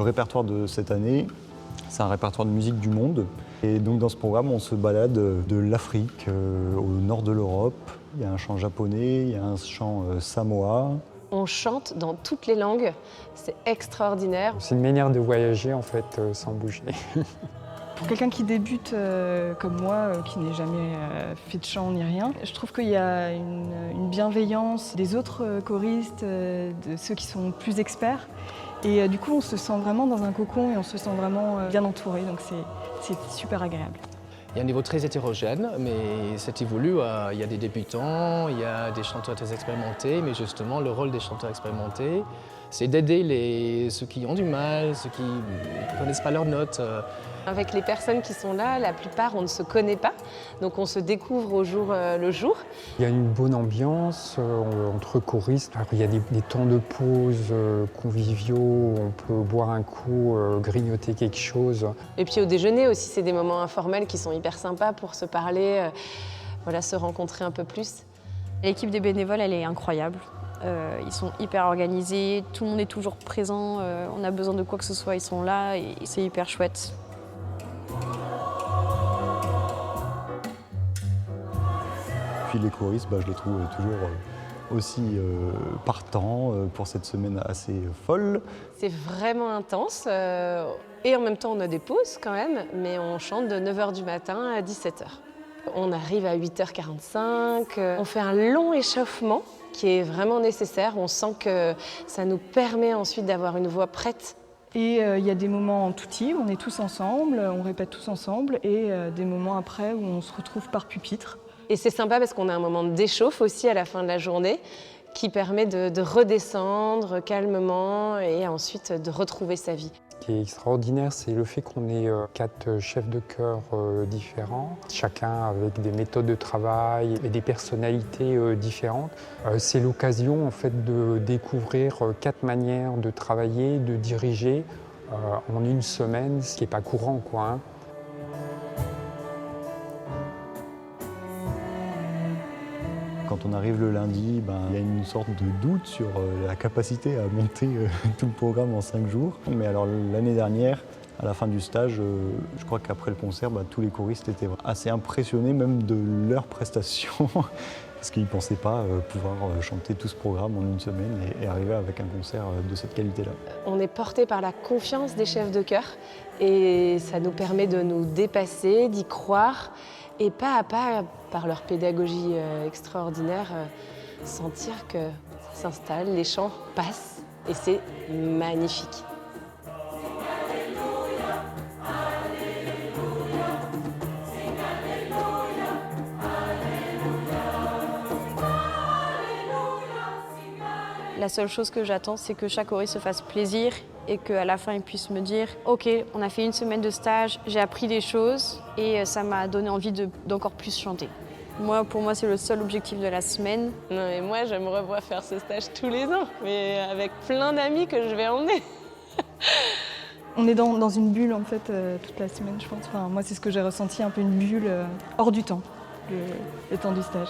Le répertoire de cette année, c'est un répertoire de musique du monde. Et donc dans ce programme, on se balade de l'Afrique au nord de l'Europe. Il y a un chant japonais, il y a un chant samoa. On chante dans toutes les langues, c'est extraordinaire. C'est une manière de voyager en fait sans bouger. Pour quelqu'un qui débute comme moi, qui n'ai jamais fait de chant ni rien, je trouve qu'il y a une bienveillance des autres choristes, de ceux qui sont plus experts. Et du coup, on se sent vraiment dans un cocon et on se sent vraiment bien entouré, donc c'est super agréable. Il y a un niveau très hétérogène, mais c'est évolue. Il y a des débutants, il y a des chanteurs très expérimentés, mais justement, le rôle des chanteurs expérimentés, c'est d'aider ceux qui ont du mal, ceux qui ne connaissent pas leurs notes. Avec les personnes qui sont là, la plupart, on ne se connaît pas, donc on se découvre au jour le jour. Il y a une bonne ambiance entre choristes. Alors, il y a des temps de pause conviviaux, on peut boire un coup, grignoter quelque chose. Et puis au déjeuner aussi, c'est des moments informels qui sont hyper sympas pour se parler, voilà, se rencontrer un peu plus. L'équipe des bénévoles, elle est incroyable. Ils sont hyper organisés, tout le monde est toujours présent, on a besoin de quoi que ce soit, ils sont là et c'est hyper chouette. Puis les choristes, je les trouve toujours aussi partants pour cette semaine assez folle. C'est vraiment intense et en même temps on a des pauses quand même, mais on chante de 9h du matin à 17h. On arrive à 8h45, on fait un long échauffement qui est vraiment nécessaire. On sent que ça nous permet ensuite d'avoir une voix prête. Et il y a des moments en touti où on est tous ensemble, on répète tous ensemble, et des moments après où on se retrouve par pupitre. Et c'est sympa parce qu'on a un moment d'échauffe aussi à la fin de la journée qui permet de redescendre calmement et ensuite de retrouver sa vie. Ce qui est extraordinaire, c'est le fait qu'on ait 4 chefs de chœur différents, chacun avec des méthodes de travail et des personnalités différentes. C'est l'occasion en fait de découvrir 4 manières de travailler, de diriger en une semaine, ce qui n'est pas courant, quoi, hein. Quand on arrive le lundi, il y a une sorte de doute sur la capacité à monter tout le programme en 5 jours. Mais alors l'année dernière, à la fin du stage, je crois qu'après le concert, tous les choristes étaient assez impressionnés même de leur prestation parce qu'ils ne pensaient pas pouvoir chanter tout ce programme en une semaine et arriver avec un concert de cette qualité-là. On est porté par la confiance des chefs de chœur et ça nous permet de nous dépasser, d'y croire et pas à pas, par leur pédagogie extraordinaire, sentir que ça s'installe, les chants passent et c'est magnifique. La seule chose que j'attends, c'est que chaque choriste se fasse plaisir et qu'à la fin, il puisse me dire « Ok, on a fait une semaine de stage, j'ai appris des choses et ça m'a donné envie d'encore plus chanter. » Pour moi, c'est le seul objectif de la semaine. Non, mais moi, je me revois faire ce stage tous les ans, mais avec plein d'amis que je vais emmener. On est dans une bulle en fait toute la semaine, je pense. Enfin, moi, c'est ce que j'ai ressenti, un peu une bulle hors du temps, le temps du stage.